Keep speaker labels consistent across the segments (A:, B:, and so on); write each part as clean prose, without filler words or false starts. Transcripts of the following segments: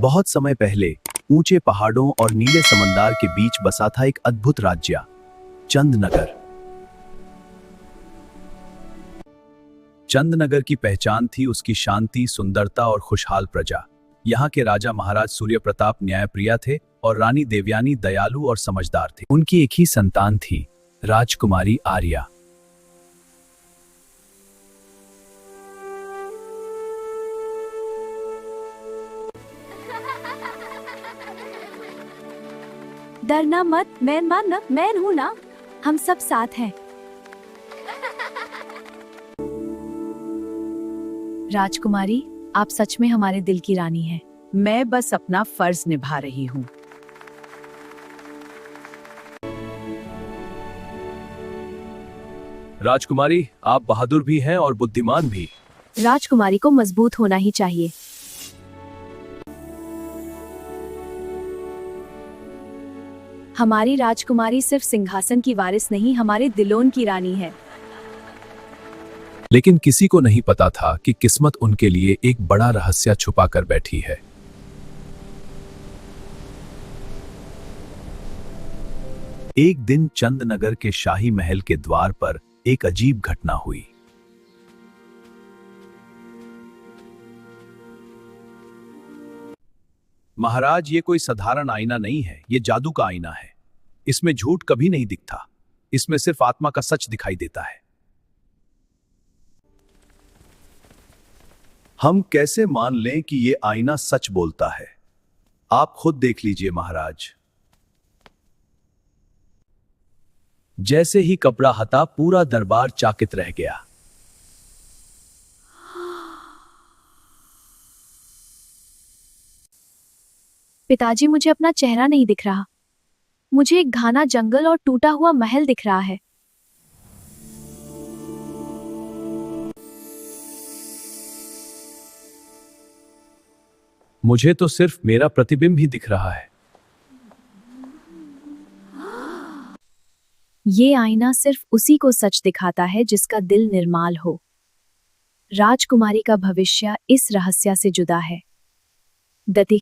A: बहुत समय पहले ऊंचे पहाड़ों और नीले समंदर के बीच बसा था एक अद्भुत राज्य, चंदनगर। चंदनगर की पहचान थी उसकी शांति, सुंदरता और खुशहाल प्रजा। यहाँ के राजा महाराज सूर्य प्रताप न्यायप्रिय थे और रानी देवयानी दयालु और समझदार थे। उनकी एक ही संतान थी, राजकुमारी आर्या।
B: डरना मत, मैं हूं ना, हम सब साथ हैं। राजकुमारी, आप सच में हमारे दिल की रानी हैं।
C: मैं बस अपना फर्ज निभा रही हूँ।
A: राजकुमारी, आप बहादुर भी हैं और बुद्धिमान भी।
B: राजकुमारी को मजबूत होना ही चाहिए। हमारी राजकुमारी सिर्फ सिंहासन की वारिस नहीं, हमारे दिलों की रानी है।
A: लेकिन किसी को नहीं पता था कि किस्मत उनके लिए एक बड़ा रहस्य छुपा कर बैठी है। एक दिन चंदनगर के शाही महल के द्वार पर एक अजीब घटना हुई। महाराज, ये कोई साधारण आईना नहीं है, ये जादू का आईना है। इसमें झूठ कभी नहीं दिखता, इसमें सिर्फ आत्मा का सच दिखाई देता है। हम कैसे मान लें कि ये आईना सच बोलता है? आप खुद देख लीजिए महाराज। जैसे ही कपड़ा हटा, पूरा दरबार चकित रह गया।
B: पिताजी, मुझे अपना चेहरा नहीं दिख रहा। मुझे एक घना जंगल और टूटा हुआ महल दिख रहा है।
A: मुझे तो सिर्फ मेरा प्रतिबिंब ही दिख रहा है।
B: ये आईना सिर्फ उसी को सच दिखाता है जिसका दिल निर्मल हो। राजकुमारी का भविष्य इस रहस्य से जुदा है। दति,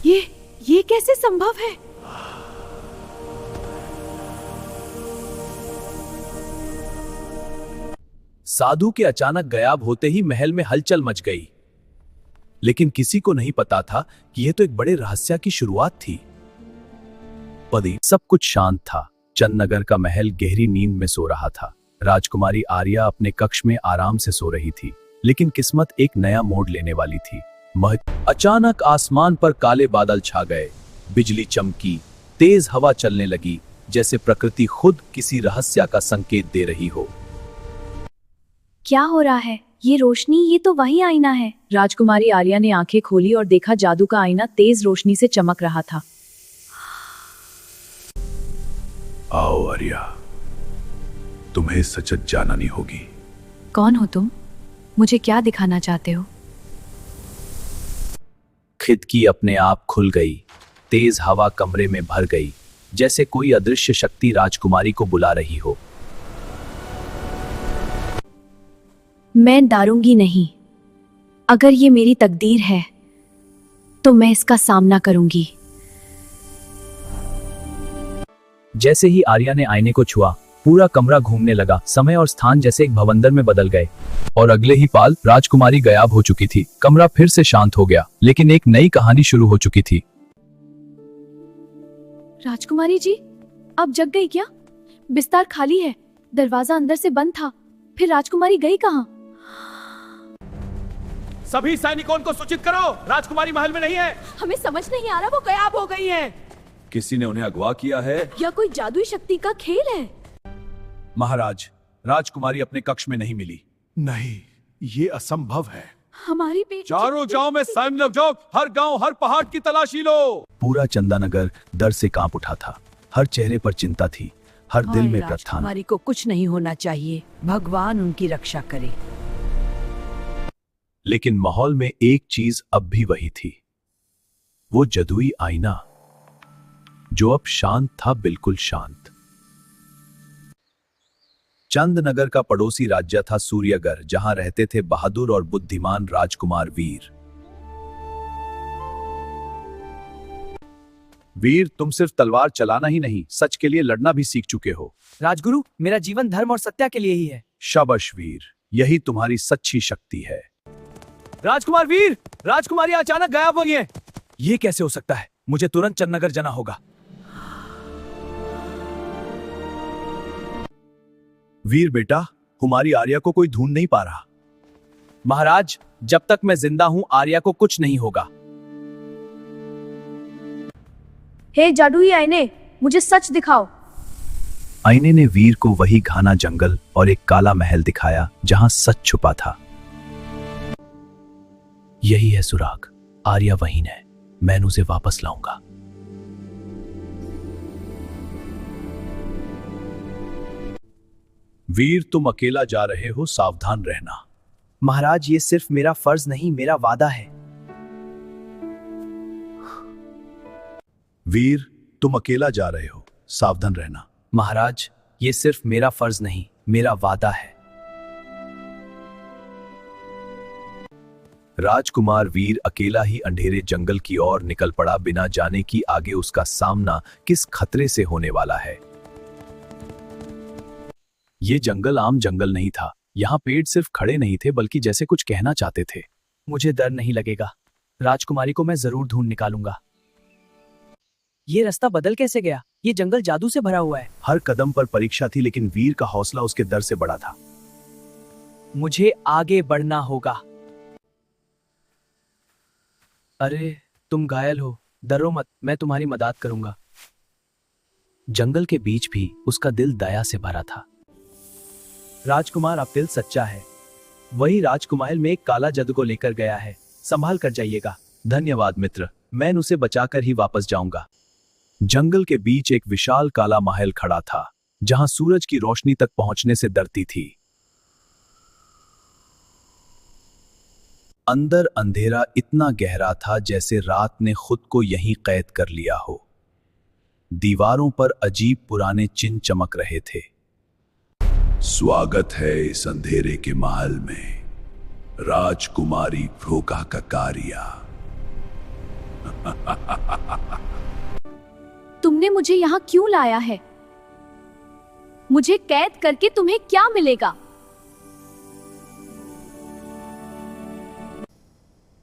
B: ये कैसे संभव है?
A: साधु के अचानक गायब होते ही महल में हलचल मच गई। लेकिन किसी को नहीं पता था कि यह तो एक बड़े रहस्य की शुरुआत थी। पदी सब कुछ शांत था। चंदनगर का महल गहरी नींद में सो रहा था। राजकुमारी आर्या अपने कक्ष में आराम से सो रही थी। लेकिन किस्मत एक नया मोड़ लेने वाली थी। अचानक आसमान पर काले बादल छा गए, बिजली चमकी, तेज हवा चलने लगी, जैसे प्रकृति खुद किसी रहस्य का संकेत दे रही हो।
B: क्या हो रहा है? ये रोशनी, ये तो वही आईना है।
C: राजकुमारी आर्या ने आंखें खोली और देखा जादू का आईना तेज रोशनी से चमक रहा था।
A: आओ आर्या, तुम्हें सच जाननी होगी।
B: कौन हो तुम? मुझे क्या दिखाना चाहते हो?
A: खिड़की अपने आप खुल गई। तेज हवा कमरे में भर गई, जैसे कोई अदृश्य शक्ति राजकुमारी को बुला रही हो।
B: मैं डरूंगी नहीं। अगर ये मेरी तकदीर है तो मैं इसका सामना करूंगी।
A: जैसे ही आर्या ने आईने को छुआ, पूरा कमरा घूमने लगा। समय और स्थान जैसे एक भवंदर में बदल गए और अगले ही पल राजकुमारी गायब हो चुकी थी। कमरा फिर से शांत हो गया, लेकिन एक नई कहानी शुरू हो चुकी थी।
B: राजकुमारी जी, अब जग गई क्या? बिस्तर खाली है, दरवाजा अंदर से बंद था, फिर राजकुमारी गई कहां?
D: सभी सैनिकों को सूचित करो, राजकुमारी महल में नहीं है।
B: हमें समझ नहीं आ रहा, वो गायब हो गई है।
A: किसी ने उन्हें अगवा किया है
B: या कोई जादुई शक्ति का खेल है?
A: महाराज, राजकुमारी अपने कक्ष में नहीं मिली।
E: नहीं, ये असंभव है।
B: हमारी बेटी।
D: चारों गांव में सैन्य लग जाओ, हर गांव हर पहाड़ की तलाशी लो।
A: पूरा चंदनगर डर से कांप उठा था। हर चेहरे पर चिंता थी, हर दिल में प्रार्थना।
C: राजकुमारी को कुछ नहीं होना चाहिए, भगवान उनकी रक्षा करे।
A: लेकिन माहौल में एक चीज अब भी वही थी, वो जादुई आईना जो अब शांत था, बिल्कुल शांत। चंदनगर का पड़ोसी राज्य था सूर्यगर, जहां रहते थे बहादुर और बुद्धिमान राजकुमार वीर। वीर, तुम सिर्फ तलवार चलाना ही नहीं, सच के लिए लड़ना भी सीख चुके हो।
F: राजगुरु, मेरा जीवन धर्म और सत्य के लिए ही है।
A: शाबाश वीर, यही तुम्हारी सच्ची शक्ति है।
D: राजकुमार वीर, राजकुमारी अचानक गायब हो गई है।
A: ये कैसे हो सकता है? मुझे तुरंत चन्नगर जाना होगा। वीर बेटा, हमारी आर्या को कोई ढूंढ नहीं पा रहा।
D: महाराज, जब तक मैं जिंदा हूं आर्या को कुछ नहीं होगा।
B: हे जादुई आईने, मुझे सच दिखाओ।
A: आईने ने वीर को वही घना जंगल और एक काला महल दिखाया जहां सच छुपा था। यही है सुराग, आर्या वहीं है, मैं उसे वापस लाऊंगा। वीर, तुम अकेला जा रहे हो, सावधान रहना।
F: महाराज, ये सिर्फ मेरा फर्ज नहीं, मेरा वादा है।
A: वीर, तुम अकेला जा रहे हो, सावधान रहना।
F: महाराज, ये सिर्फ मेरा फर्ज नहीं, मेरा वादा है।
A: राजकुमार वीर अकेला ही अंधेरे जंगल की ओर निकल पड़ा, बिना जाने कि आगे उसका सामना किस खतरे से होने वाला है। ये जंगल आम जंगल नहीं था। यहाँ पेड़ सिर्फ खड़े नहीं थे, बल्कि जैसे कुछ कहना चाहते थे।
F: मुझे डर नहीं लगेगा, राजकुमारी को मैं जरूर ढूंढ निकालूंगा। ये रास्ता बदल कैसे गया? ये जंगल जादू से भरा हुआ है।
A: हर कदम पर परीक्षा थी, लेकिन वीर का हौसला उसके डर से बड़ा था।
F: मुझे आगे बढ़ना होगा। अरे, तुम घायल हो, डरो मत, मैं तुम्हारी मदद करूंगा।
A: जंगल के बीच भी उसका दिल दया से भरा था।
F: राजकुमार, अब दिल सच्चा है। वही राजकुमार में एक काला जादू को लेकर गया है, संभाल कर जाइएगा।
A: धन्यवाद मित्र, मैं उसे बचाकर ही वापस जाऊंगा। जंगल के बीच एक विशाल काला महल खड़ा था, जहां सूरज की रोशनी तक पहुंचने से डरती थी। अंदर अंधेरा इतना गहरा था जैसे रात ने खुद को यहीं कैद कर लिया हो। दीवारों पर अजीब पुराने चिन्ह चमक रहे थे।
E: स्वागत है इस अंधेरे के महल में, राजकुमारी फ्रोका ककारिया।
B: तुमने मुझे यहाँ क्यों लाया है? मुझे कैद करके तुम्हें क्या मिलेगा?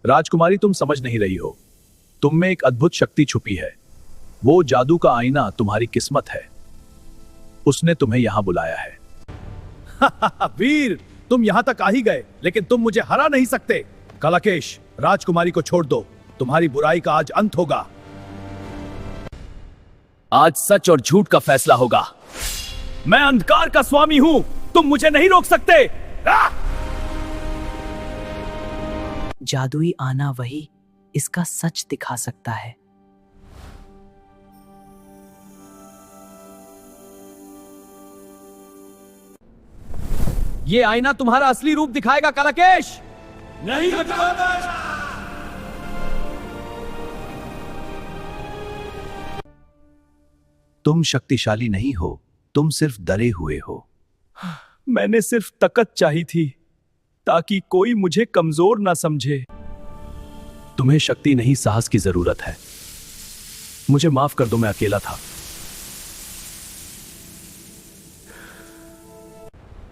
A: राजकुमारी, तुम समझ नहीं रही हो। तुम में एक अद्भुत शक्ति छुपी है। वो जादू का आईना तुम्हारी किस्मत है। उसने तुम्हें यहां बुलाया है।
D: वीर, तुम यहां तक आ ही गए, लेकिन तुम मुझे हरा नहीं सकते। कलाकेश, राजकुमारी को छोड़ दो, तुम्हारी बुराई का आज अंत होगा।
A: आज सच और झूठ का फैसला होगा।
D: मैं अंधकार का स्वामी हूं, तुम मुझे नहीं रोक सकते।
F: जादुई आना वही इसका सच दिखा सकता है।
D: ये आईना तुम्हारा असली रूप दिखाएगा कलाकेश। नहीं
A: तुम शक्तिशाली नहीं हो, तुम सिर्फ डरे हुए हो।
D: मैंने सिर्फ ताकत चाही थी, ताकि कोई मुझे कमजोर ना समझे।
A: तुम्हें शक्ति नहीं, साहस की जरूरत है। मुझे माफ कर दो, मैं अकेला था।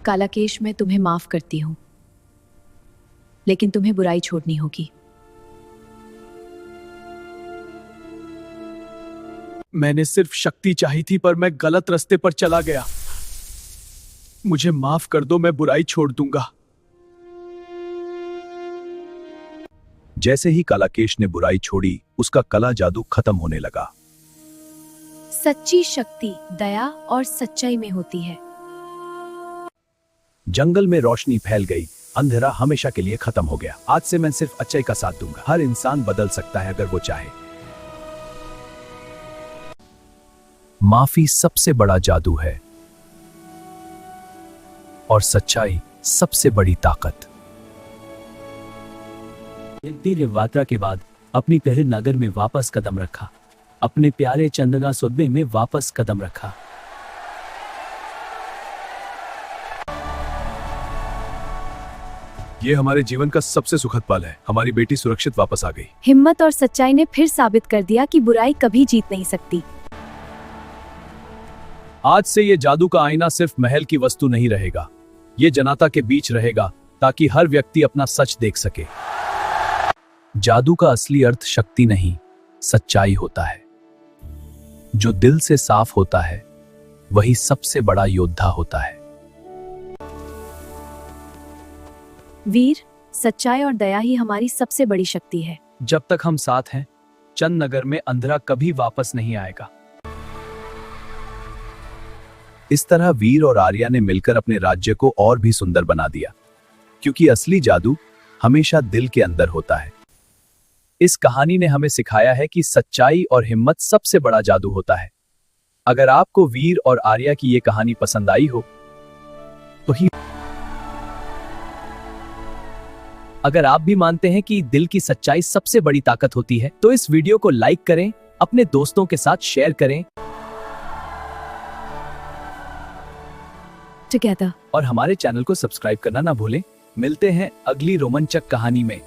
B: कालाकेश, मैं तुम्हें माफ करती हूं, लेकिन तुम्हें बुराई छोड़नी होगी।
D: मैंने सिर्फ शक्ति चाही थी, पर मैं गलत रास्ते पर चला गया। मुझे माफ कर दो, मैं बुराई छोड़ दूंगा।
A: जैसे ही कालाकेश ने बुराई छोड़ी, उसका कला जादू खत्म होने लगा।
B: सच्ची शक्ति दया और सच्चाई में होती है।
A: जंगल में रोशनी फैल गई। अंधेरा हमेशा के लिए खत्म हो गया। आज से मैं सिर्फ अच्छाई का साथ दूंगा। हर इंसान बदल सकता है अगर वो चाहे। माफी सबसे बड़ा जादू है और सच्चाई सबसे बड़ी ताकत।
F: दीर्घ यात्रा के बाद अपनी पहले नगर में वापस कदम रखा, अपने प्यारे चंदना सुदबे में वापस कदम रखा।
A: ये हमारे जीवन का सबसे सुखद पल है। हमारी बेटी सुरक्षित वापस आ गई।
B: हिम्मत और सच्चाई ने फिर साबित कर दिया कि बुराई कभी जीत नहीं सकती।
A: आज से ये जादू का आईना सिर्फ महल की वस्तु नहीं रहेगा, ये जनता के बीच रहेगा ताकि हर व्यक्ति अपना सच देख सके। जादू का असली अर्थ शक्ति नहीं, सच्चाई होता है। जो दिल से साफ होता है वही सबसे बड़ा योद्धा होता है।
B: वीर, सच्चाई और दया ही हमारी सबसे बड़ी शक्ति है।
F: जब तक हम साथ हैं, चंद नगर में अंधेरा कभी वापस नहीं आएगा।
A: इस तरह वीर और आर्या ने मिलकर अपने राज्य को और भी सुंदर बना दिया, क्योंकि असली जादू हमेशा दिल के अंदर होता है। इस कहानी ने हमें सिखाया है कि सच्चाई और हिम्मत सबसे बड़ा जादू होता है। अगर आपको वीर और आर्या की ये कहानी पसंद आई हो तो
F: अगर आप भी मानते हैं कि दिल की सच्चाई सबसे बड़ी ताकत होती है, तो इस वीडियो को लाइक करें, अपने दोस्तों के साथ शेयर करें
B: टुगेदर
F: और हमारे चैनल को सब्सक्राइब करना ना भूलें। मिलते हैं अगली रोमांचक कहानी में।